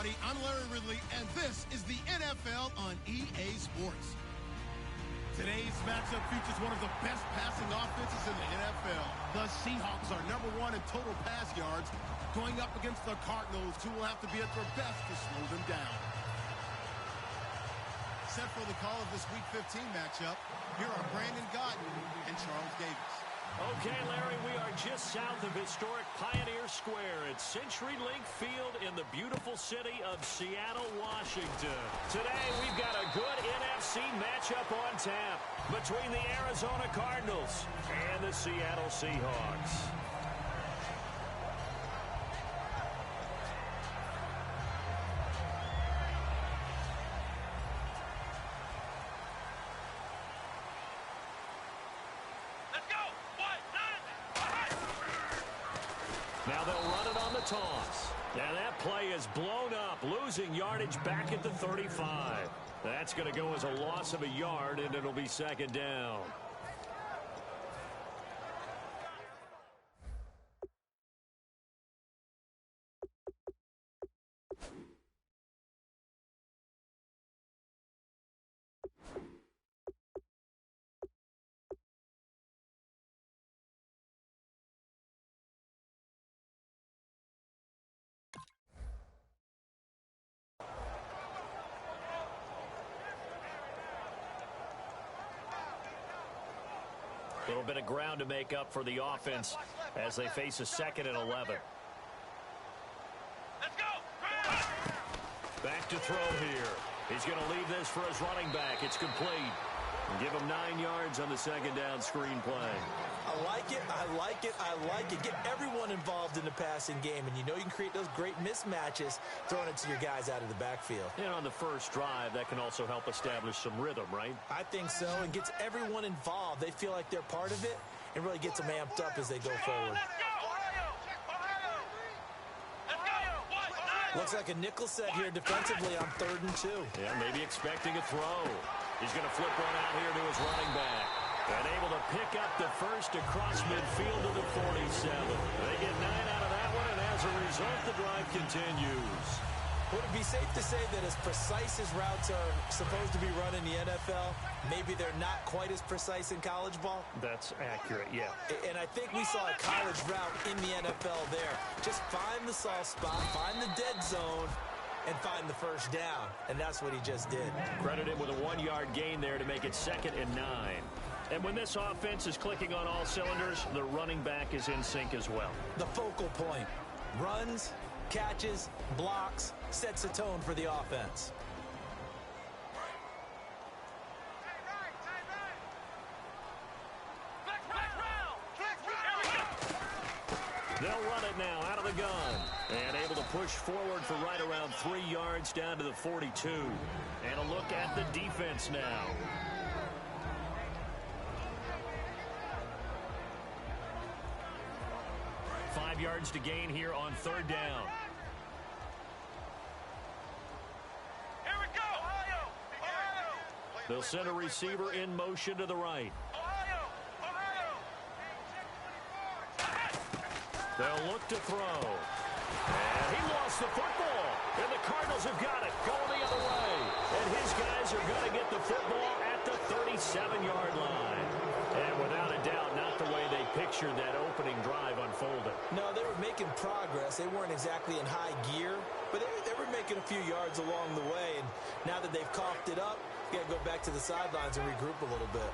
everybody. I'm Larry Ridley, and this is the NFL on EA Sports. Today's matchup features one of the best passing offenses in the NFL. The Seahawks are #1 in total pass yards, going up against the Cardinals, who will have to be at their best to slow them down. Set for the call of this Week 15 matchup, here are Brandon Gaudin and Charles Davis. Okay, Larry, we are just south of historic Pioneer Square at CenturyLink Field in the beautiful city of Seattle, Washington. Today, we've got a good NFC matchup on tap between the Arizona Cardinals and the Seattle Seahawks. Now they'll run it on the toss. And that play is blown up, losing yardage back at the 35. That's going to go as a loss of a yard, and it'll be second down. A little bit of ground to make up for the offense as they face a 2nd and 11. Let's go! Back to throw here. He's going to leave this for his running back. It's complete. And give him 9 yards on the second down screen play. I like it. I like it. I like it. Get everyone involved in the passing game, and you know you can create those great mismatches throwing it to your guys out of the backfield. And on the first drive, that can also help establish some rhythm, right? I think so, and gets everyone involved. They feel like they're part of it and really gets them amped up as they go forward. Looks like a nickel set here defensively on 3rd and 2. Yeah, maybe expecting a throw. He's going to flip one out here to his running back. And able to pick up the first across midfield to the 47. They get 9 out of that one, and as a result, the drive continues. Would it be safe to say that as precise as routes are supposed to be run in the NFL, maybe they're not quite as precise in college ball? That's accurate, yeah. And I think we saw a college route in the NFL there. Just find the soft spot, find the dead zone, and find the first down. And that's what he just did. Credit him with a 1-yard gain there to make it 2nd and 9. And when this offense is clicking on all cylinders, the running back is in sync as well. The focal point. Runs, catches, blocks, sets a tone for the offense. They'll run it now out of the gun. And able to push forward for right around 3 yards down to the 42. And a look at the defense now. Yards to gain here on 3rd down. Here we go! Ohio! They'll send a receiver in motion to the right. Ohio! They'll look to throw. And he lost the football. And the Cardinals have got it. Going the other way. And his guys are going to get the football at the 37-yard line. And without a doubt, not the way they pictured that opening drive unfolding. No, they were making progress. They weren't exactly in high gear, but they were making a few yards along the way. And now that they've coughed it up, you got to go back to the sidelines and regroup a little bit.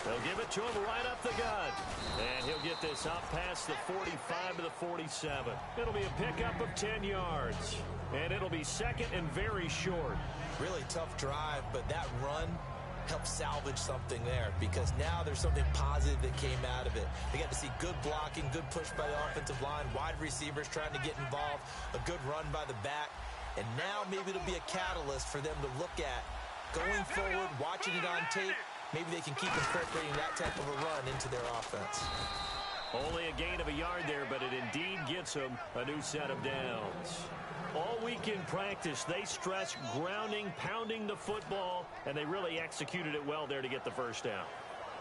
They'll give it to him right up the gut. And he'll get this up past the 45 to the 47. It'll be a pickup of 10 yards. And it'll be 2nd and very short. Really tough drive, but that run helped salvage something there because now there's something positive that came out of it. They got to see good blocking, good push by the offensive line, wide receivers trying to get involved, a good run by the back. And now maybe it'll be a catalyst for them to look at going forward, watching it on tape. Maybe they can keep incorporating that type of a run into their offense. Only a gain of a yard there, but it indeed gets them a new set of downs. All week in practice, they stress grounding, pounding the football, and they really executed it well there to get the first down.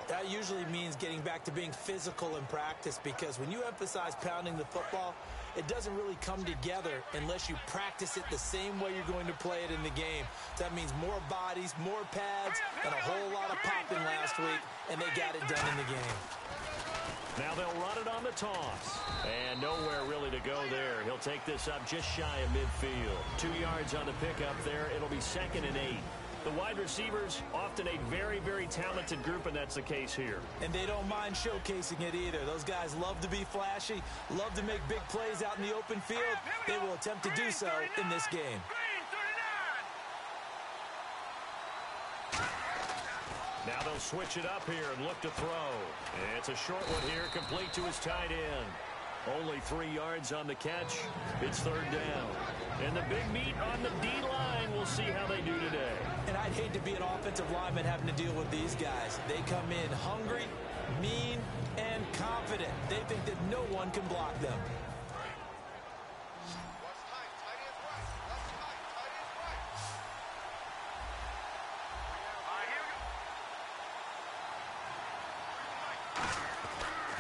That usually means getting back to being physical in practice, because when you emphasize pounding the football, it doesn't really come together unless you practice it the same way you're going to play it in the game. That means more bodies, more pads, and a whole lot of popping last week, and they got it done in the game. Now they'll run it on the toss. And nowhere really to go there. He'll take this up just shy of midfield. 2 yards on the pickup there. It'll be 2nd and 8. The wide receivers, often a very, very talented group, and that's the case here. And they don't mind showcasing it either. Those guys love to be flashy, love to make big plays out in the open field. They will attempt to do so in this game. Now they'll switch it up here and look to throw. It's a short one here, complete to his tight end. Only 3 yards on the catch. It's 3rd down. And the big meat on the D-line. We'll see how they do today. And I'd hate to be an offensive lineman having to deal with these guys. They come in hungry, mean, and confident. They think that no one can block them.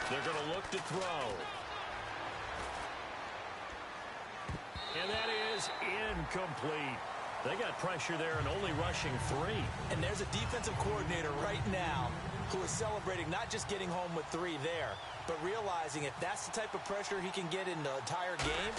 They're going to look to throw. And that is incomplete. They got pressure there and only rushing 3. And there's a defensive coordinator right now who is celebrating not just getting home with 3 there, but realizing if that's the type of pressure he can get in the entire game,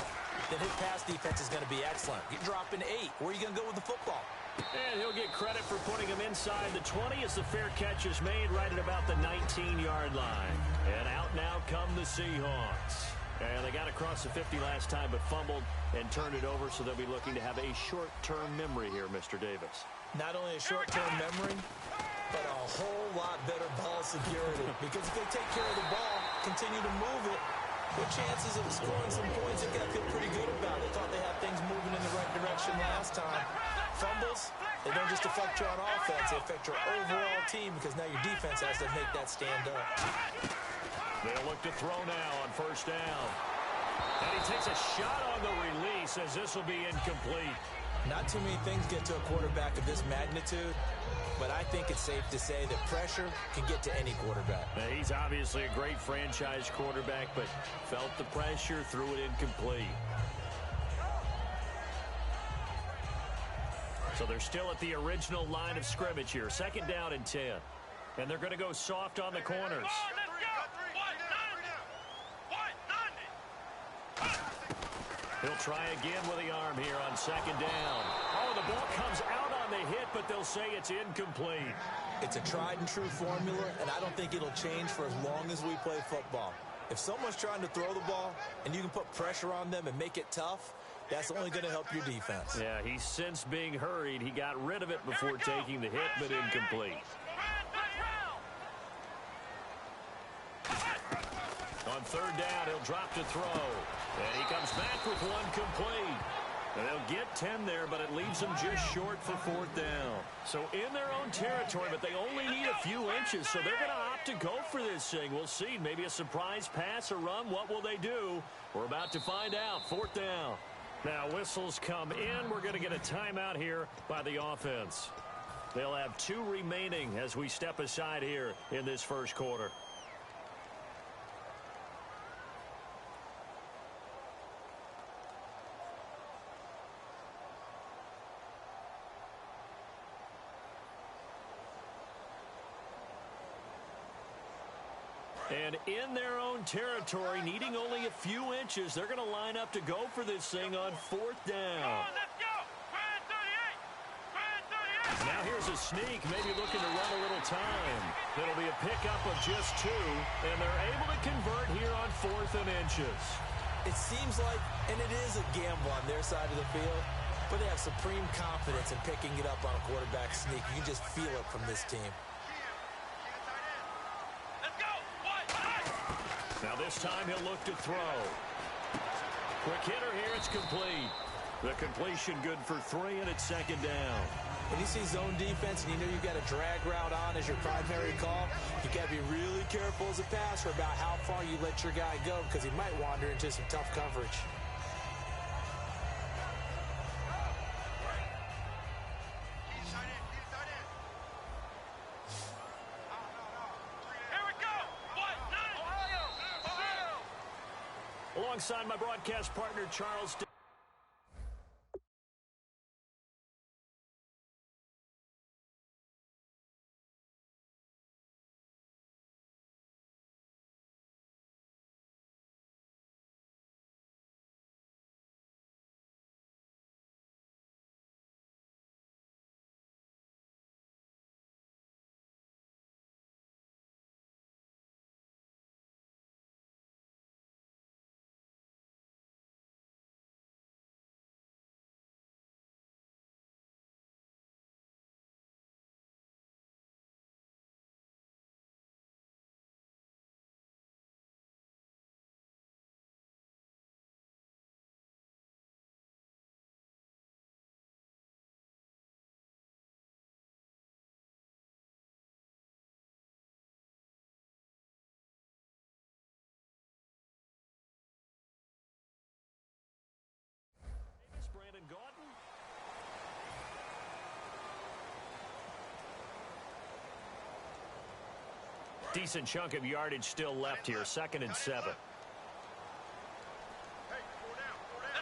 then his pass defense is going to be excellent. You're dropping 8. Where are you going to go with the football? And he'll get credit for putting him inside the 20 as the fair catch is made right at about the 19-yard line. And out now come the Seahawks. And they got across the 50 last time but fumbled and turned it over, so they'll be looking to have a short-term memory here, Mr. Davis. Not only a short-term memory, but a whole lot better ball security. Because if they take care of the ball, continue to move it, their chances of scoring some points, they've got to feel pretty good about it. They thought they had things moving in the right direction last time. Fumbles, they don't just affect you on offense, they affect your overall team, because now your defense has to make that stand up. They'll look to throw now on 1st down. And he takes a shot on the release as this will be incomplete. Not too many things get to a quarterback of this magnitude, but I think it's safe to say that pressure can get to any quarterback. Now, he's obviously a great franchise quarterback, but felt the pressure, threw it incomplete. So they're still at the original line of scrimmage here. 2nd down and 10. And they're going to go soft on the corners. He'll try again with the arm here on 2nd down. Oh, the ball comes out on the hit, but they'll say it's incomplete. It's a tried-and-true formula, and I don't think it'll change for as long as we play football. If someone's trying to throw the ball and you can put pressure on them and make it tough, that's only going to help your defense. Yeah, he's since being hurried. He got rid of it before taking the hit, but incomplete. On 3rd down, he'll drop to throw. And he comes back with one complete. And they'll get 10 there, but it leaves them just short for 4th down. So in their own territory, but they only need a few inches, so they're going to opt to go for this thing. We'll see. Maybe a surprise pass or run. What will they do? We're about to find out. 4th down. Now whistles come in. We're going to get a timeout here by the offense. They'll have 2 remaining as we step aside here in this first quarter. And in their own territory, needing only a few inches, they're going to line up to go for this thing on 4th down. Now here's a sneak, maybe looking to run a little time. It'll be a pickup of just 2, and they're able to convert here on 4th and inches. It seems like, and it is a gamble on their side of the field, but they have supreme confidence in picking it up on a quarterback sneak. You can just feel it from this team. Now this time he'll look to throw. Quick hitter here, it's complete. The completion good for 3, and it's 2nd down. When you see zone defense and you know you've got a drag route on as your primary call, you got to be really careful as a passer about how far you let your guy go, because he might wander into some tough coverage. alongside my broadcast partner, Charles. Brandon Gaudin. Decent chunk of yardage still left here. 2nd and 7. Let's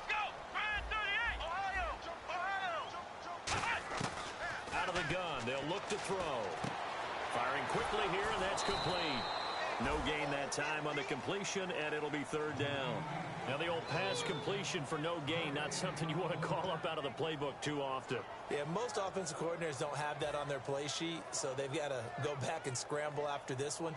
go! Ryan 38! Ohio! Out of the gun. They'll look to throw. Firing quickly here, and that's complete. No gain that time on the completion, and it'll be 3rd down. Now, the old pass completion for no gain, not something you want to call up out of the playbook too often. Yeah, most offensive coordinators don't have that on their play sheet, so they've got to go back and scramble after this one.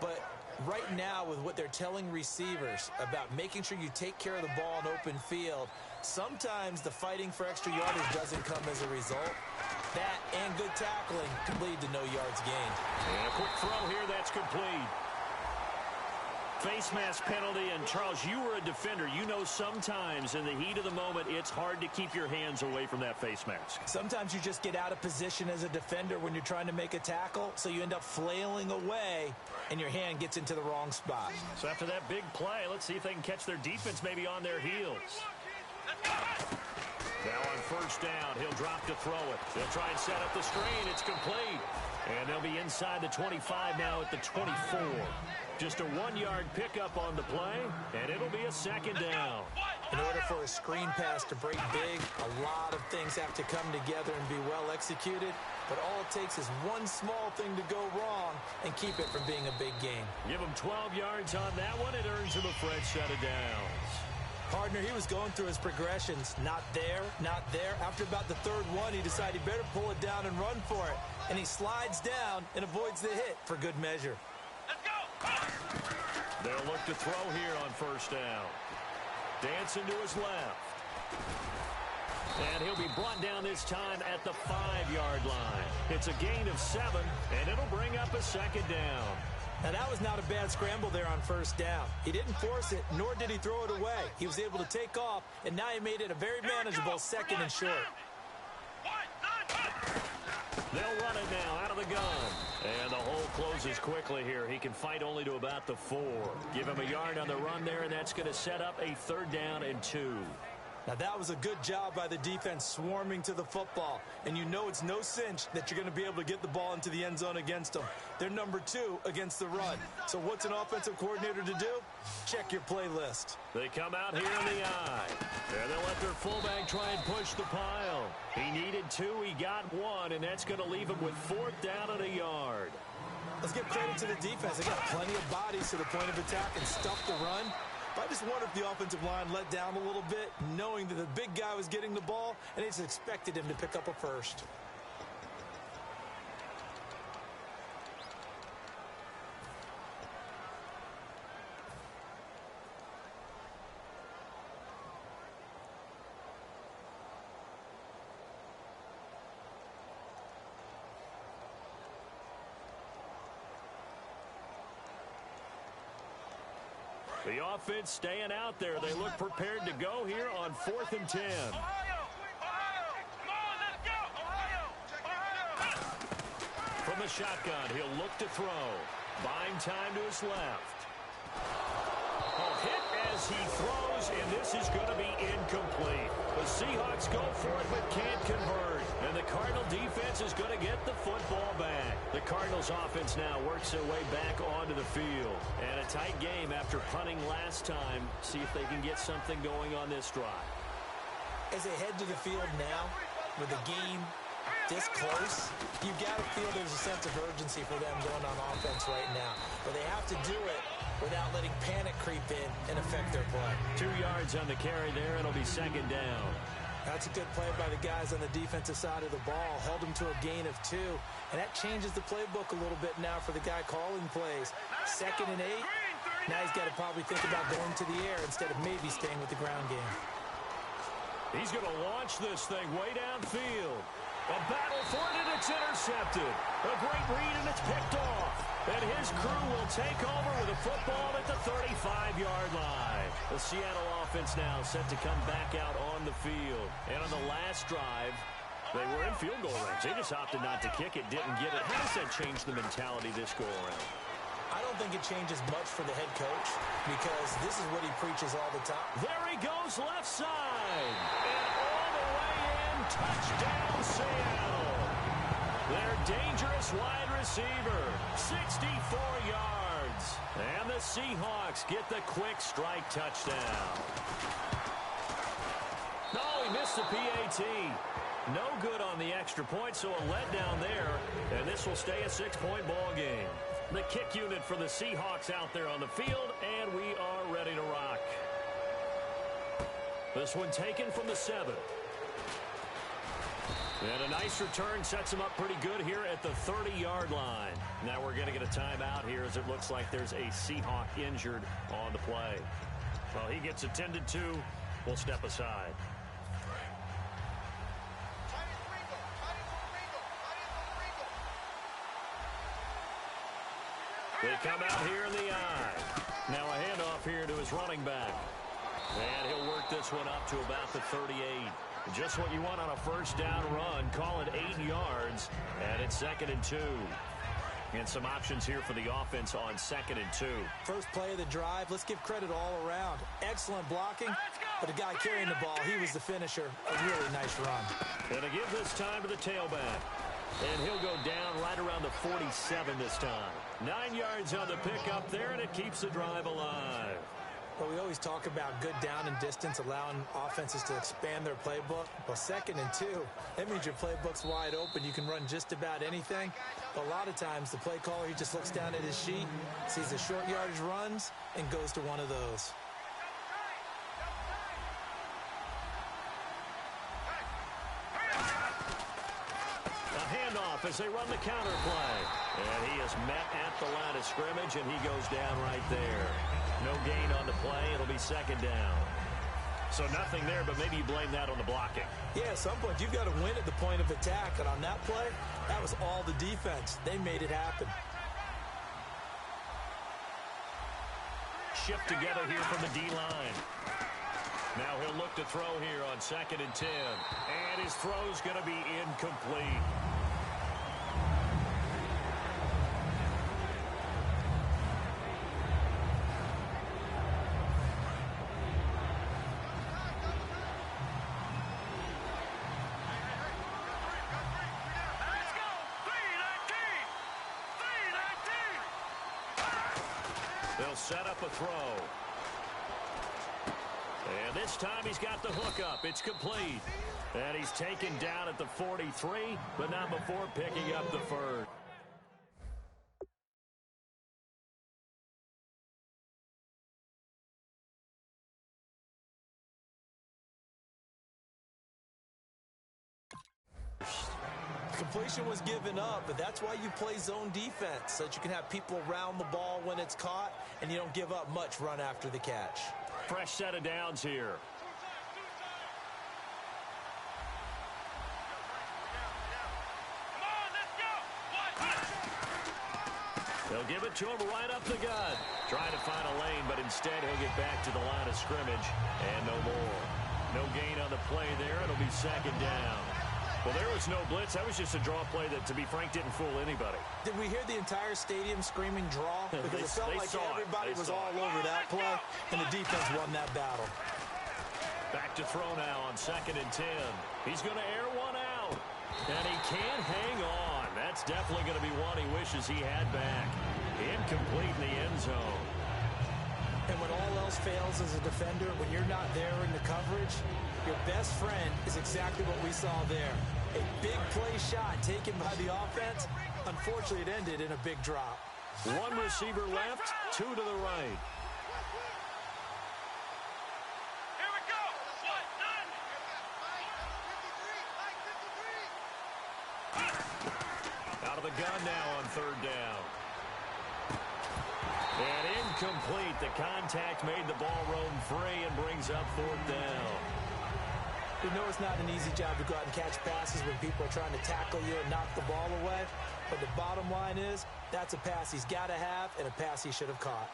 But right now, with what they're telling receivers about making sure you take care of the ball in open field, sometimes the fighting for extra yardage doesn't come as a result. That and good tackling can lead to no yards gained. And a quick throw here, that's complete. Face mask penalty, and Charles, you were a defender. You know sometimes in the heat of the moment, it's hard to keep your hands away from that face mask. Sometimes you just get out of position as a defender when you're trying to make a tackle, so you end up flailing away, and your hand gets into the wrong spot. So after that big play, let's see if they can catch their defense maybe on their heels. Now on 1st down, he'll drop to throw it. They'll try and set up the screen. It's complete. And they'll be inside the 25 now at the 24. Just a 1-yard pickup on the play, and it'll be a 2nd down. In order for a screen pass to break big, a lot of things have to come together and be well executed. But all it takes is one small thing to go wrong and keep it from being a big game. Give him 12 yards on that one. It earns him a fresh set of downs. Partner, he was going through his progressions. Not there, not there. After about the 3rd one, he decided he better pull it down and run for it. And he slides down and avoids the hit for good measure. They'll look to throw here on 1st down. Dancing to his left. And he'll be brought down this time at the 5-yard line. It's a gain of 7, and it'll bring up a 2nd down. Now, that was not a bad scramble there on 1st down. He didn't force it, nor did he throw it away. He was able to take off, and now he made it a very manageable 2nd and short. They'll run it now out of the gun. And the hole closes quickly here. He can fight only to about the 4. Give him a yard on the run there, and that's going to set up a 3rd down and 2. Now, that was a good job by the defense swarming to the football. And you know it's no cinch that you're going to be able to get the ball into the end zone against them. They're number 2 against the run. So what's an offensive coordinator to do? Check your play list. They come out here in the eye. And they'll let their fullback try and push the pile. He needed 2. He got 1, and that's going to leave him with 4th down and a yard. Let's give credit to the defense. They got plenty of bodies to the point of attack and stuff to run. But I just wonder if the offensive line let down a little bit, knowing that the big guy was getting the ball, and they just expected him to pick up a first. The offense staying out there. They look prepared to go here on 4th and 10. Ohio! Come on, let's go! Ohio! From the shotgun, he'll look to throw. Buying time to his left. A hit as he throws, and this is going to be incomplete. The Seahawks go for it but can't convert. And the Cardinal defense is going to get the football back. The Cardinals offense now works their way back onto the field. And a tight game after punting last time. See if they can get something going on this drive. As they head to the field now, with the game this close, you've got to feel there's a sense of urgency for them going on offense right now. But they have to do it without letting panic creep in and affect their play. 2 yards on the carry there. It'll be second down. That's a good play by the guys on the defensive side of the ball. Held them to a gain of 2. And that changes the playbook a little bit now for the guy calling plays. 2nd and 8. Now he's got to probably think about going to the air instead of maybe staying with the ground game. He's going to launch this thing way downfield. A battle for it, and it's intercepted. A great read, and it's picked off. And his crew will take over with a football at the 35-yard line. The Seattle offense now set to come back out on the field. And on the last drive, they were in field goal range. They just opted not to kick it, didn't get it. How does that change the mentality this go-around? I don't think it changes much for the head coach because this is what he preaches all the time. There he goes left side. And all the way in, touchdown Seattle. Their dangerous wide receiver, 64 yards. And the Seahawks get the quick strike touchdown. No, he missed the PAT. No good on the extra point, so a letdown there. And this will stay a 6-point ball game. The kick unit for the Seahawks out there on the field, and we are ready to rock. This one taken from the 7. And a nice return sets him up pretty good here at the 30-yard line. Now we're going to get a timeout here as it looks like there's a Seahawk injured on the play. Well, he gets attended to. We'll step aside. They come out here in the eye. Now a handoff here to his running back. And he'll work this one up to about the 38. Just what you want on a first down run. Call it 8 yards. And it's 2nd and 2. And some options here for the offense on 2nd and 2. First play of the drive, let's give credit all around. Excellent blocking, but the guy carrying the ball, he was the finisher. A really nice run. And to give this time to the tailback. And he'll go down right around the 47 this time. 9 yards on the pickup there, and it keeps the drive alive. Well, we always talk about good down and distance, allowing offenses to expand their playbook. Well, 2nd and 2, that means your playbook's wide open. You can run just about anything. But a lot of times, the play caller, he just looks down at his sheet, sees the short yardage runs, and goes to one of those. As they run the counter play. And he is met at the line of scrimmage, and he goes down right there. No gain on the play. It'll be 2nd down. So nothing there, but maybe you blame that on the blocking. Yeah, at some point, you've got to win at the point of attack. And on that play, that was all the defense. They made it happen. Shift together here from the D-line. Now he'll look to throw here on 2nd and 10. And his throw's going to be incomplete. They'll set up a throw. And this time he's got the hook up. It's complete. And he's taken down at the 43, but not before picking up the first. Completion was given up, but that's why you play zone defense, so that you can have people around the ball when it's caught, and you don't give up much run after the catch. Fresh set of downs here. They'll give it to him right up the gut. Trying to find a lane, but instead he'll get back to the line of scrimmage, and no more. No gain on the play there. It'll be 2nd down. Well, there was no blitz. That was just a draw play that, to be frank, didn't fool anybody. Did we hear the entire stadium screaming draw? Because it felt like everybody was all over that play, and the defense won that battle. Back to throw now on 2nd and 10. He's going to air one out, and he can't hang on. That's definitely going to be one he wishes he had back. Incomplete in the end zone. And when all else fails as a defender, when you're not there in the coverage, your best friend is exactly what we saw there. A big play shot taken by the offense. Unfortunately, it ended in a big drop. One receiver left, two to the right. Here we go. What? None. Out of the gun now on third down. And incomplete. The contact made the ball roam free and brings up fourth down. You know it's not an easy job to go out and catch passes when people are trying to tackle you and knock the ball away. But the bottom line is, that's a pass he's got to have and a pass he should have caught.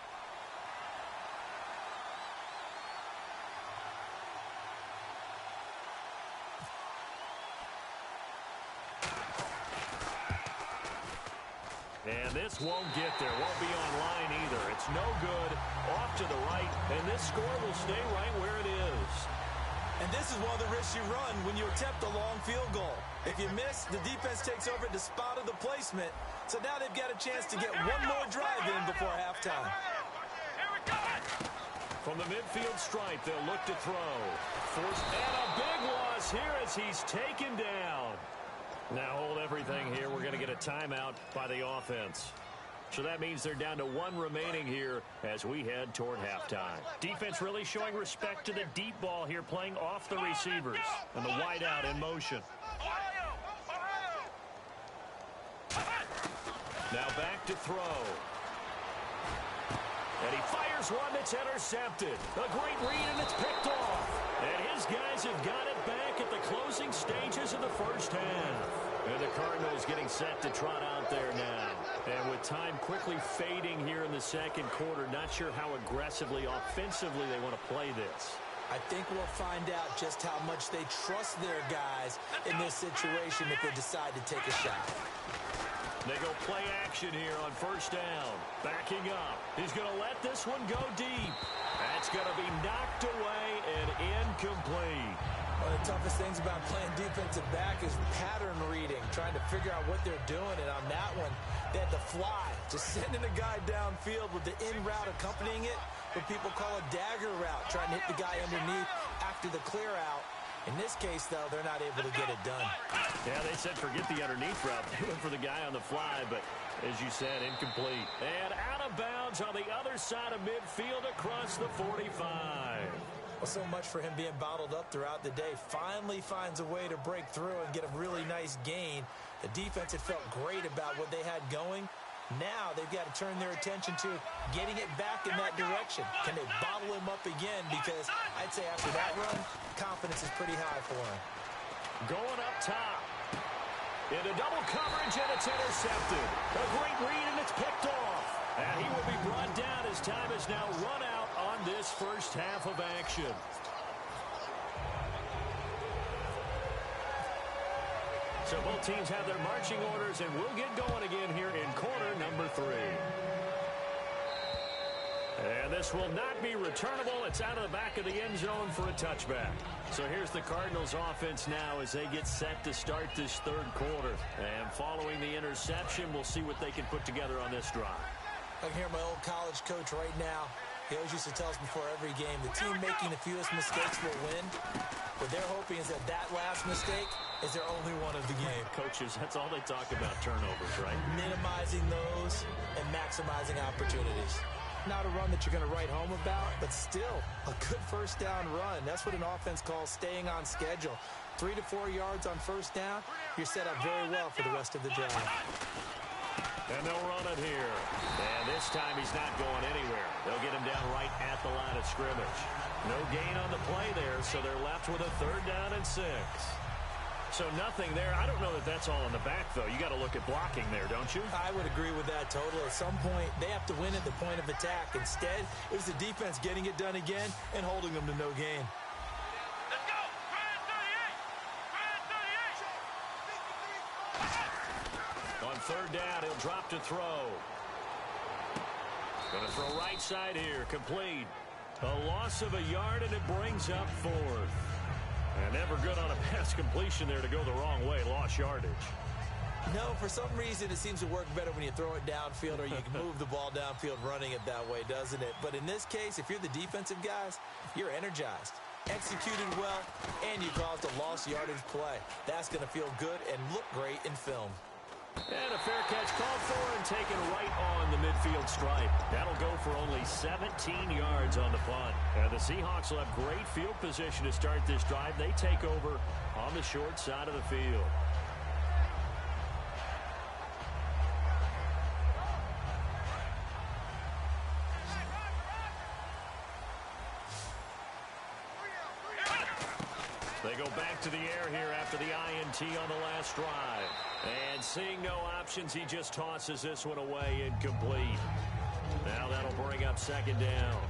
And this won't get there. Won't be online either. It's no good. Off to the right. And this score will stay right where it is. And this is one of the risks you run when you attempt a long field goal. If you miss, the defense takes over the spot of the placement. So now they've got a chance to get one more drive in before halftime. Here we go. From the midfield stripe, they'll look to throw. Forced, and a big loss here as he's taken down. Now hold everything here. We're going to get a timeout by the offense. So that means they're down to one remaining here as we head toward halftime. Defense really showing respect to the deep ball here, playing off the receivers. And the wide out in motion. Now back to throw. And he fires one that's intercepted. A great read, and it's picked off. And his guys have got it back at the closing stages of the first half. And the Cardinals getting set to trot out there now. And with time quickly fading here in the second quarter, not sure how aggressively, offensively they want to play this. I think we'll find out just how much they trust their guys in this situation if they decide to take a shot. They go play action here on first down. Backing up. He's going to let this one go deep. That's going to be knocked away and incomplete. One of the toughest things about playing defensive back is pattern reading, trying to figure out what they're doing. And on that one, they had to fly, just sending a guy downfield with the in route accompanying it, what people call a dagger route, trying to hit the guy underneath after the clear out. In this case, though, they're not able to get it done. Yeah, they said forget the underneath route. They went for the guy on the fly, but as you said, incomplete. And out of bounds on the other side of midfield across the 45. Well, so much for him being bottled up throughout the day. Finally finds a way to break through and get a really nice gain. The defense had felt great about what they had going. Now they've got to turn their attention to getting it back in that direction. Can they bottle him up again? Because I'd say after that run, confidence is pretty high for him. Going up top. Into double coverage, and it's intercepted. A great read, and it's picked off. And he will be brought down as time is now run out on this first half of action. So both teams have their marching orders, and we'll get going again here in quarter number 3. And this will not be returnable. It's out of the back of the end zone for a touchback. So here's the Cardinals offense now as they get set to start this third quarter. And following the interception, we'll see what they can put together on this drive. I can hear my old college coach right now. He always used to tell us before every game, the team making the fewest mistakes will win. What they're hoping is that that last mistake is their only one of the game. Coaches, that's all they talk about, turnovers, right? Minimizing those and maximizing opportunities. Not a run that you're going to write home about, but still a good first down run. That's what an offense calls staying on schedule. 3 to 4 yards on first down, you're set up very well for the rest of the drive. And they'll run it here. And this time he's not going anywhere. They'll get him down right at the line of scrimmage. No gain on the play there, so they're left with a 3rd down and 6. So nothing there. I don't know that that's all in the back, though. You got to look at blocking there, don't you? I would agree with that totally. At some point, they have to win at the point of attack. Instead, it was the defense getting it done again and holding them to no gain. Let's go. Ryan 38. On 3rd down, he'll drop to throw. Going to throw right side here. Complete. A loss of a yard, and it brings up 4th. And never good on a pass completion there to go the wrong way. Lost yardage. No, for some reason it seems to work better when you throw it downfield or you can move the ball downfield running it that way, doesn't it? But in this case, if you're the defensive guys, you're energized, executed well, and you caused a lost yardage play. That's going to feel good and look great in film. And a fair catch called for and taken right on the midfield stripe. That'll go for only 17 yards on the punt. And the Seahawks will have great field position to start this drive. They take over on the short side of the field. They go back to the air here after the INT on the last drive. And seeing no options, he just tosses this one away incomplete. Now that'll bring up second down.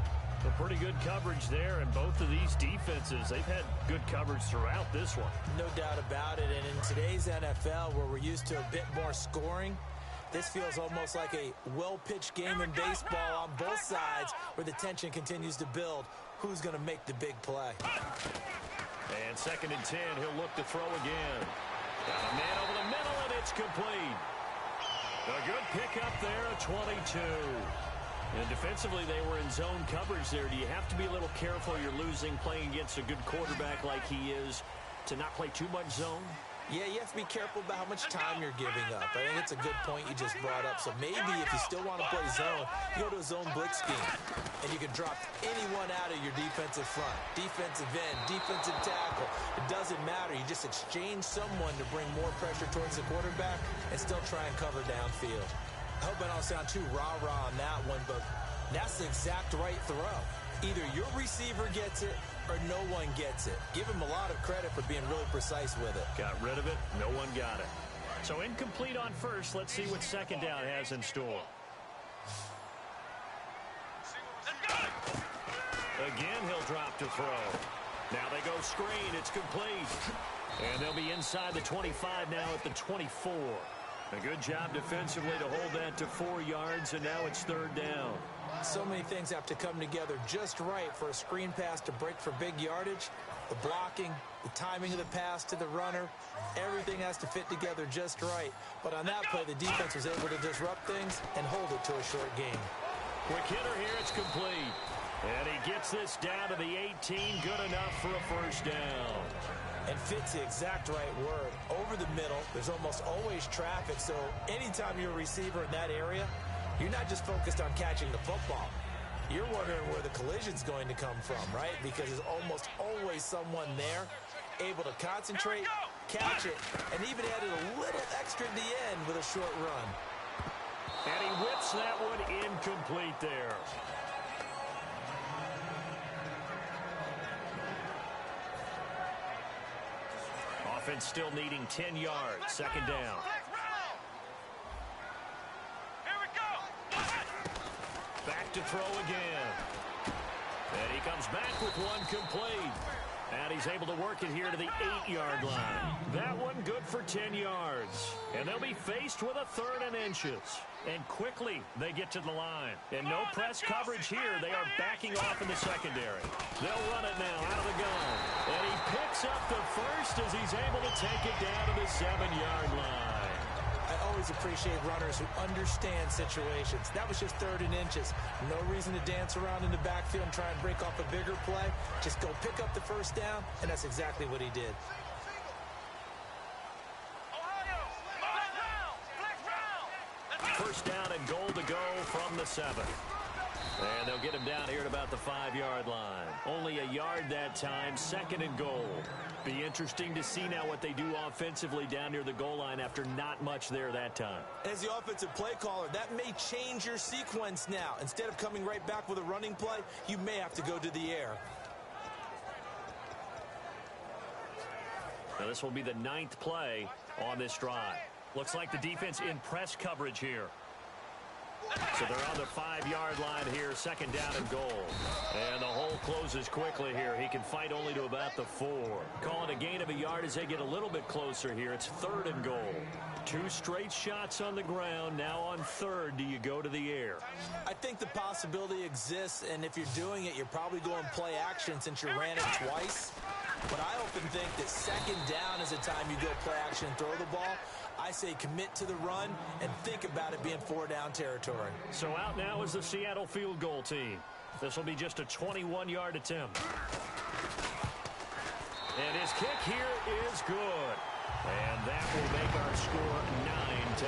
A pretty good coverage there, and both of these defenses, they've had good coverage throughout this one. No doubt about it, and in today's NFL, where we're used to a bit more scoring, this feels almost like a well-pitched game in baseball on both sides where the tension continues to build. Who's going to make the big play? And 2nd and 10, he'll look to throw again. Got a man over the middle, and it's complete. A good pickup there, a 22. And defensively, they were in zone coverage there. Do you have to be a little careful you're losing playing against a good quarterback like he is to not play too much zone? Yeah, you have to be careful about how much time you're giving up. I think it's a good point you just brought up. So maybe if you still want to play zone, you go to a zone blitz scheme. And you can drop anyone out of your defensive front. Defensive end, defensive tackle. It doesn't matter. You just exchange someone to bring more pressure towards the quarterback and still try and cover downfield. I hope I don't sound too rah-rah on that one, but that's the exact right throw. Either your receiver gets it or no one gets it. Give him a lot of credit for being really precise with it. Got rid of it. No one got it. So incomplete on first. Let's see what second down has in store. Again, he'll drop to throw. Now they go screen. It's complete. And they'll be inside the 25 now at the 24. A good job defensively to hold that to 4 yards, and now it's 3rd down. So many things have to come together just right for a screen pass to break for big yardage. The blocking, the timing of the pass to the runner, everything has to fit together just right. But on that play, the defense was able to disrupt things and hold it to a short game. Quick hitter here, it's complete. And he gets this down to the 18, good enough for a 1st down. And fits the exact right word. Over the middle, there's almost always traffic, so anytime you're a receiver in that area, you're not just focused on catching the football. You're wondering where the collision's going to come from, right? Because there's almost always someone there able to concentrate, catch it, and even added a little extra at the end with a short run. And he whips that one incomplete there. Offense still needing 10 yards. 2nd down. Back to throw again. And he comes back with one complete. And he's able to work it here to the 8-yard line. That one good for 10 yards. And they'll be faced with a 3rd and inches. And quickly they get to the line. And no press coverage here. They are backing off in the secondary. They'll run it now out of the gun. And he picks up the first as he's able to take it down to the 7-yard line. I always appreciate runners who understand situations. That was just 3rd and inches. No reason to dance around in the backfield and try and break off a bigger play. Just go pick up the 1st down, and that's exactly what he did. First down and goal to go from the 7. And they'll get him down here at about the 5-yard line. Only a yard that time, 2nd and goal. Be interesting to see now what they do offensively down near the goal line after not much there that time. As the offensive play caller, that may change your sequence now. Instead of coming right back with a running play, you may have to go to the air. Now this will be the 9th play on this drive. Looks like the defense in press coverage here. So they're on the 5-yard line here, 2nd down and goal. And the hole closes quickly here. He can fight only to about the 4. Calling a gain of a yard as they get a little bit closer here. It's 3rd and goal. 2 straight shots on the ground. Now on 3rd, do you go to the air? I think the possibility exists, and if you're doing it, you're probably going play action since you ran it twice. But I often think that second down is the time you go play action and throw the ball. I say commit to the run and think about it being 4-down territory. So out now is the Seattle field goal team. This will be just a 21-yard attempt. And his kick here is good. And that will make our score 9-0.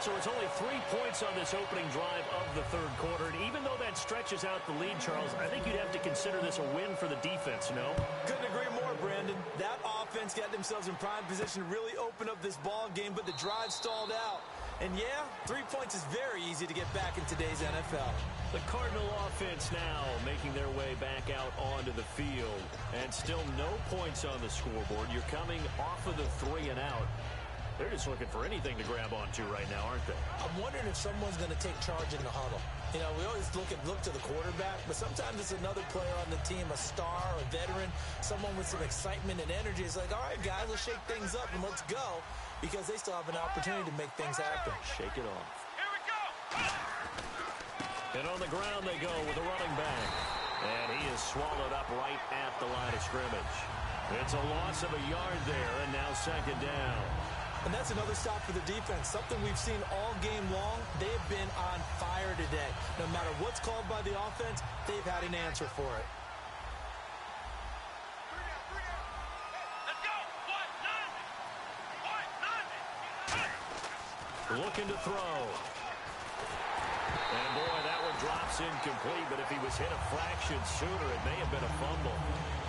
So it's only 3 points on this opening drive of the third quarter. And even though that stretches out the lead, Charles, I think you'd have to consider this a win for the defense, no? Couldn't agree more, Brandon. That offense got themselves in prime position to really open up this ball game, but the drive stalled out. And yeah, 3 points is very easy to get back in today's NFL. The Cardinal offense now making their way back out onto the field. And still no points on the scoreboard. You're coming off of the 3 and out. They're just looking for anything to grab onto right now, aren't they? I'm wondering if someone's going to take charge in the huddle. You know, we always look to the quarterback, but sometimes it's another player on the team, a star, a veteran, someone with some excitement and energy. It's like, all right, guys, let's shake things up and let's go, because they still have an opportunity to make things happen. Shake it off. Here we go. And on the ground they go with a running back. And he is swallowed up right at the line of scrimmage. It's a loss of a yard there, and now second down. And that's another stop for the defense, something we've seen all game long. They've been on fire today. No matter what's called by the offense, they've had an answer for it. Let's go. Looking to throw. And boy, that one drops incomplete, but if he was hit a fraction sooner, it may have been a fumble.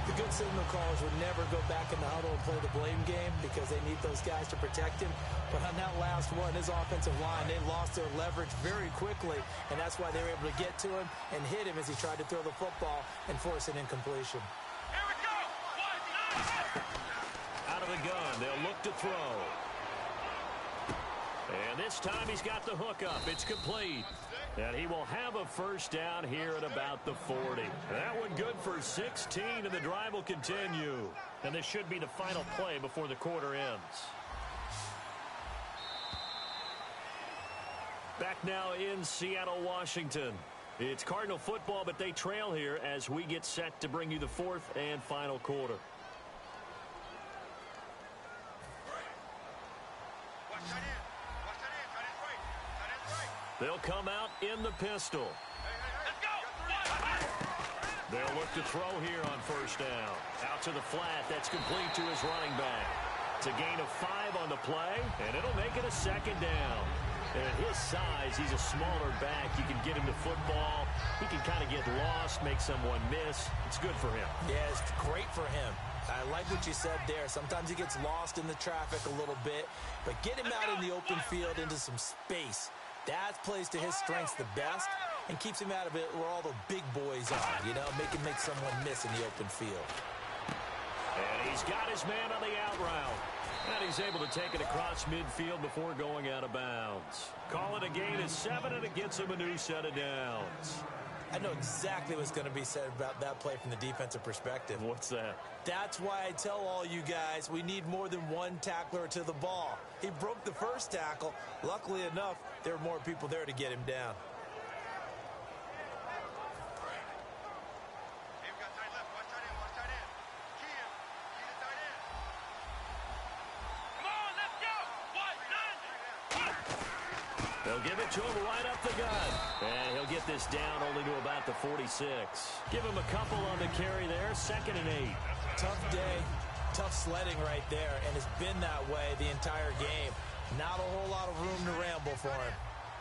The good signal callers would never go back in the huddle and play the blame game because they need those guys to protect him. But on that last one, his offensive line, they lost their leverage very quickly, and that's why they were able to get to him and hit him as he tried to throw the football and force an incompletion. Here we go. Out of the gun, they'll look to throw. And this time he's got the hook up. It's complete. And he will have a first down here at about the 40. That one good for 16, and the drive will continue. And this should be the final play before the quarter ends. Back now in Seattle, Washington. It's Cardinal football, but they trail here as we get set to bring you the fourth and final quarter. Watch that in. Watch that in. Tight end's right. Tight end's right. They'll come out in the pistol. Let's go. They'll look to throw here on first down. Out to the flat. That's complete to his running back. It's a gain of 5 on the play, and it'll make it a second down. And at his size, he's a smaller back. You can get him to football. He can kind of get lost, make someone miss. It's good for him. Yeah, it's great for him. I like what you said there. Sometimes he gets lost in the traffic a little bit, but get him out in the open field into some space. That plays to his strengths the best and keeps him out of it where all the big boys are, you know, make someone miss in the open field. And he's got his man on the out route. And he's able to take it across midfield before going out of bounds. Call it a gain of 7, and it gets him a new set of downs. I know exactly what's going to be said about that play from the defensive perspective. What's that? That's why I tell all you guys we need more than one tackler to the ball. He broke the first tackle. Luckily enough, there were more people there to get him down. Hey, we got tight left. Watch tight end. Watch tight end. Key him. Key the tight end. Come on, let's go. They'll give it to him right up the gut. And he'll get this down only to about the 46. Give him a couple on the carry there. 2nd and 8. Tough day, tough sledding right there, and it's been that way the entire game. Not a whole lot of room to ramble for him.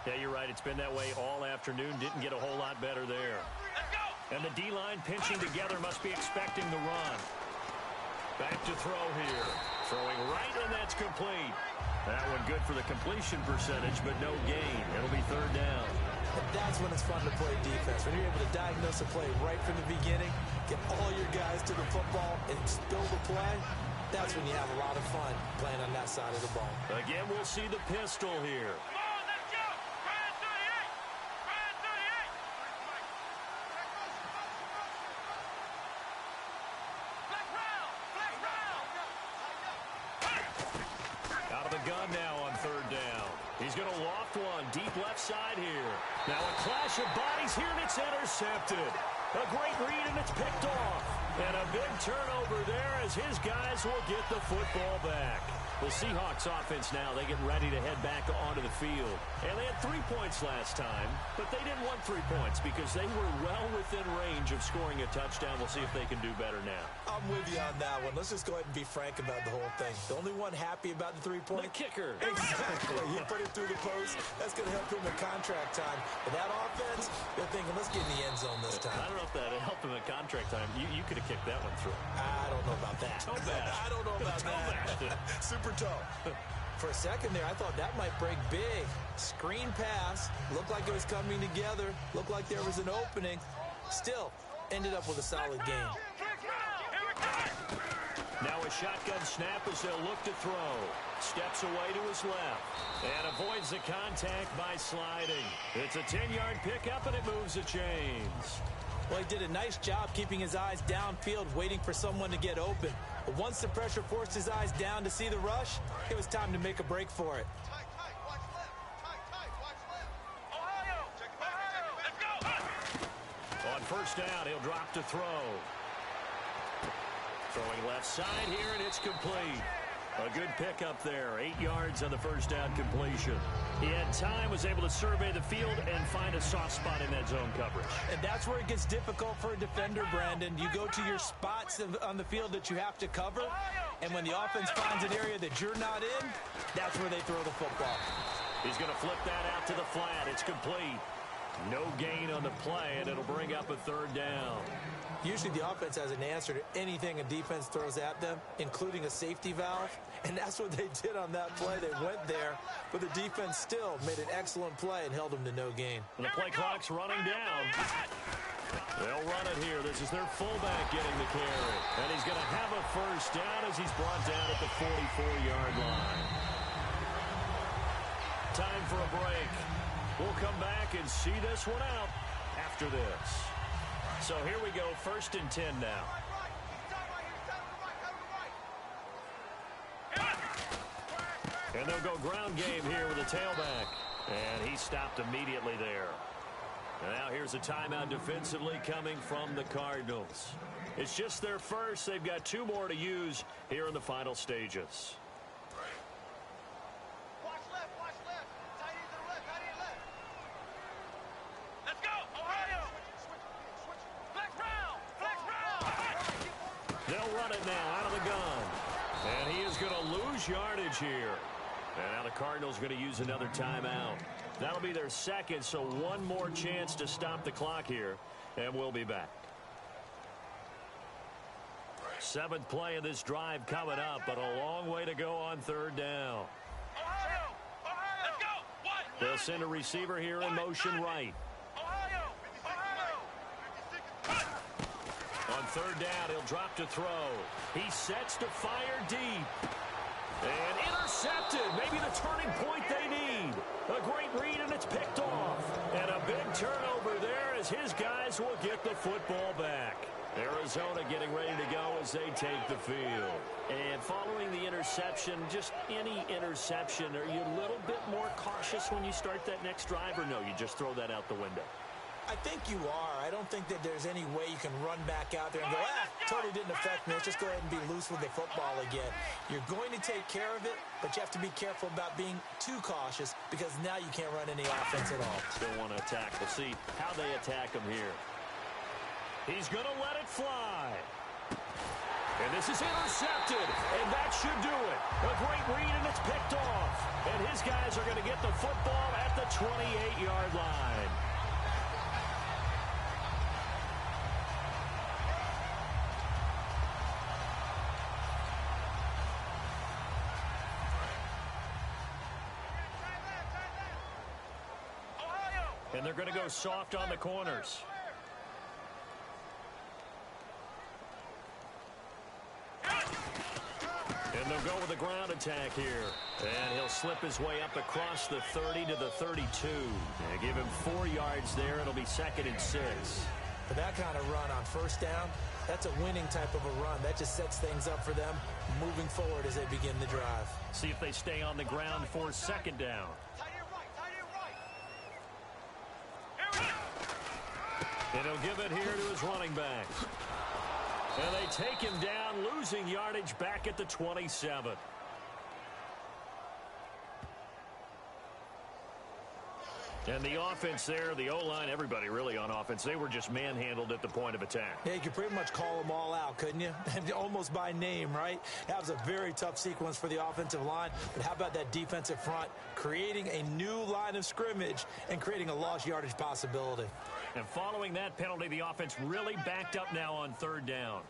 Yeah, you're right. It's been that way all afternoon. Didn't get a whole lot better there. Let's go. And the D-line pinching together must be expecting the run. Back to throw here. Throwing right, and that's complete. That one good for the completion percentage, but no gain. It'll be 3rd down. And that's when it's fun to play defense. When you're able to diagnose a play right from the beginning, get all your guys to the football, and spill the play, that's when you have a lot of fun playing on that side of the ball. Again, we'll see the pistol here. Come on, let's go. Ryan 38. Ryan 38. Flex round. Flex round. Out of the gun now on 3rd down. He's going to loft one deep left side here. Now a clash of bodies here, and it's intercepted. A great read, and it's picked off. And a big turnover there as his guys will get the football back. The Seahawks offense now, they get ready to head back onto the field. And they had 3 points last time, but they didn't want 3 points because they were well within range of scoring a touchdown. We'll see if they can do better now. I'm with you on that one. Let's just go ahead and be frank about the whole thing. The only one happy about the 3-point? The kicker. Exactly. He put it through the post. That's going to help him in contract time. But that offense, they're thinking, let's get in the end zone this time. I don't know if that helped him in contract time. You could have kicked that one through. I don't know about that. Toe bash. I don't know about that. Super toe. For a second there, I thought that might break big. Screen pass. Looked like it was coming together. Looked like there was an opening. Still, ended up with a solid game. Now a shotgun snap as they'll look to throw. Steps away to his left. And avoids the contact by sliding. It's a 10-yard pickup, and it moves the chains. Well, he did a nice job keeping his eyes downfield, waiting for someone to get open. But once the pressure forced his eyes down to see the rush, it was time to make a break for it. Tight, watch left. Tight, watch left. Ohio! Check it back, let's go! On first down, he'll drop to throw. Throwing left side here, and it's complete. A good pickup there. 8 yards on the first down completion. He had time, was able to survey the field and find a soft spot in that zone coverage. And that's where it gets difficult for a defender, Brandon. You go to your spots on the field that you have to cover, and when the offense finds an area that you're not in, that's where they throw the football. He's going to flip that out to the flat. It's complete. No gain on the play, and it'll bring up a third down. Usually the offense has an answer to anything a defense throws at them, including a safety valve. And that's what they did on that play. They went there, but the defense still made an excellent play and held them to no gain. And the play clock's running down. They'll run it here. This is their fullback getting the carry. And he's going to have a first down as he's brought down at the 44-yard line. Time for a break. We'll come back and see this one out after this. So here we go, 1st and 10 now. And they'll go ground game here with a tailback. And he stopped immediately there. And now here's a timeout defensively coming from the Cardinals. It's just their first. They've got 2 more to use here in the final stages. Watch left. Tight end to the left. Let's go, Ohio! Switch. Flex round! They'll run it now out of the gun. And he is going to lose yardage here. And now the Cardinals are going to use another timeout. That'll be their second, so one more chance to stop the clock here. And we'll be back. 7th play of this drive coming up, but a long way to go on 3rd down. Ohio! Let's go! One! They'll send a receiver here in motion right. Ohio! On 3rd down, he'll drop to throw. He sets to fire deep. And intercepted. Maybe the turning point they need. A great read, and it's picked off. And a big turnover there as his guys will get the football back. Arizona getting ready to go as they take the field. And following the interception, just any interception, are you a little bit more cautious when you start that next drive, or no, you just throw that out the window? I think you are. I don't think that there's any way you can run back out there and go, totally didn't affect me. Let's just go ahead and be loose with the football again. You're going to take care of it, but you have to be careful about being too cautious because now you can't run any offense at all. Still want to attack. We'll see how they attack him here. He's going to let it fly. And this is intercepted, and that should do it. A great read, and it's picked off. And his guys are going to get the football at the 28-yard line. And they're going to go soft on the corners. And they'll go with a ground attack here. And he'll slip his way up across the 30 to the 32. And give him 4 yards there. It'll be 2nd and 6. For that kind of run on 1st down, that's a winning type of a run. That just sets things up for them moving forward as they begin the drive. See if they stay on the ground for 2nd down. And he'll give it here to his running back. And they take him down, losing yardage back at the 27. And the offense there, the O-line, everybody really on offense, they were just manhandled at the point of attack. Yeah, you could pretty much call them all out, couldn't you? Almost by name, right? That was a very tough sequence for the offensive line. But how about that defensive front creating a new line of scrimmage and creating a lost yardage possibility? And following that penalty, the offense really backed up now on third down.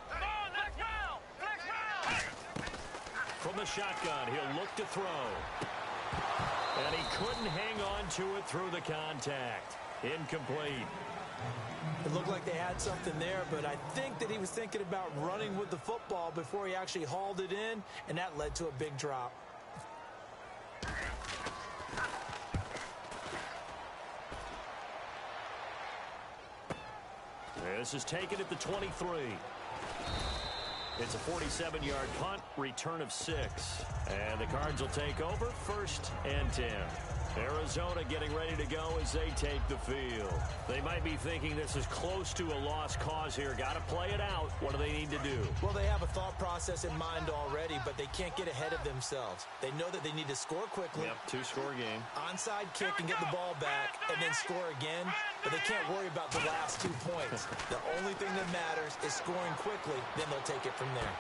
Come on, let's go! From the shotgun, he'll look to throw. And he couldn't hang on to it through the contact. Incomplete. It looked like they had something there, but I think that he was thinking about running with the football before he actually hauled it in, and that led to a big drop. This is taken at the 23. It's a 47-yard punt, return of 6. And the Cards will take over, 1st and 10. Arizona getting ready to go as they take the field. They might be thinking this is close to a lost cause here. Got to play it out. What do they need to do? Well, they have a thought process in mind already, but they can't get ahead of themselves. They know that they need to score quickly. Yep, 2-score game. Onside kick and get the ball back, and then score again. But they can't worry about the last 2 points. The only thing that matters is scoring quickly. Then they'll take it from there.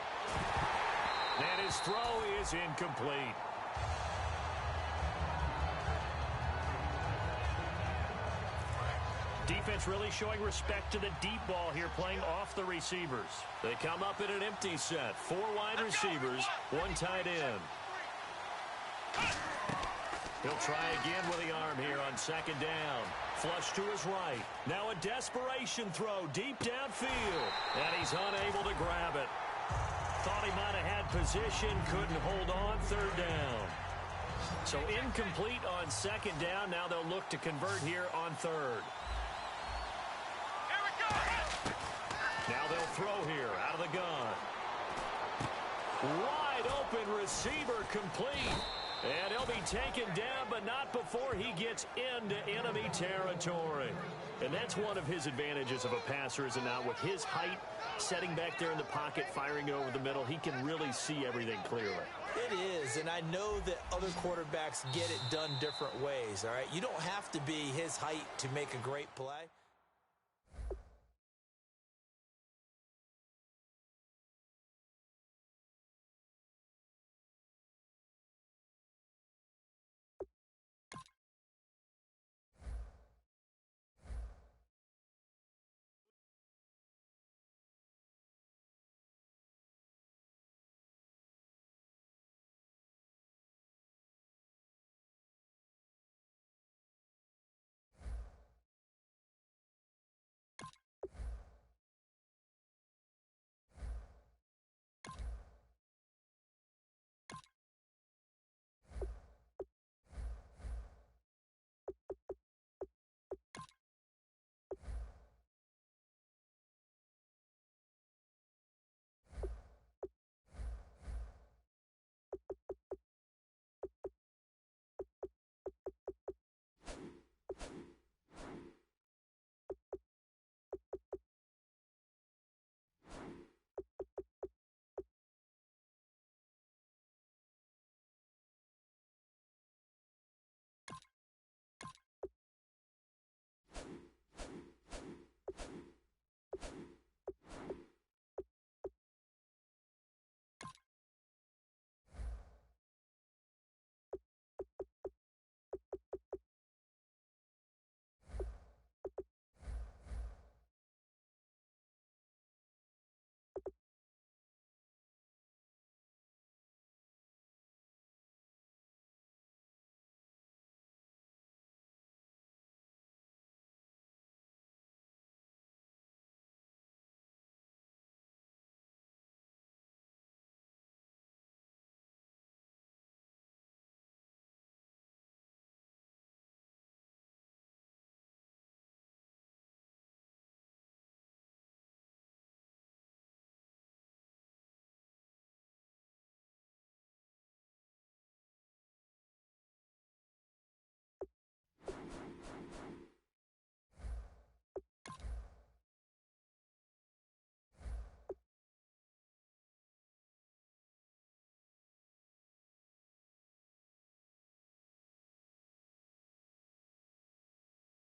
And his throw is incomplete. Defense really showing respect to the deep ball here, playing off the receivers. They come up in an empty set. 4 wide receivers, 1 tight end. He'll try again with the arm here on 2nd down. Flush to his right. Now a desperation throw deep downfield. And he's unable to grab it. Thought he might have had position, couldn't hold on, 3rd down. So incomplete on 2nd down. Now they'll look to convert here on 3rd. Now they'll throw here out of the gun. Wide open receiver complete. And he'll be taken down, but not before he gets into enemy territory. And that's one of his advantages of a passer, is it not? With his height, setting back there in the pocket, firing over the middle, he can really see everything clearly. It is, and I know that other quarterbacks get it done different ways, all right? You don't have to be his height to make a great play.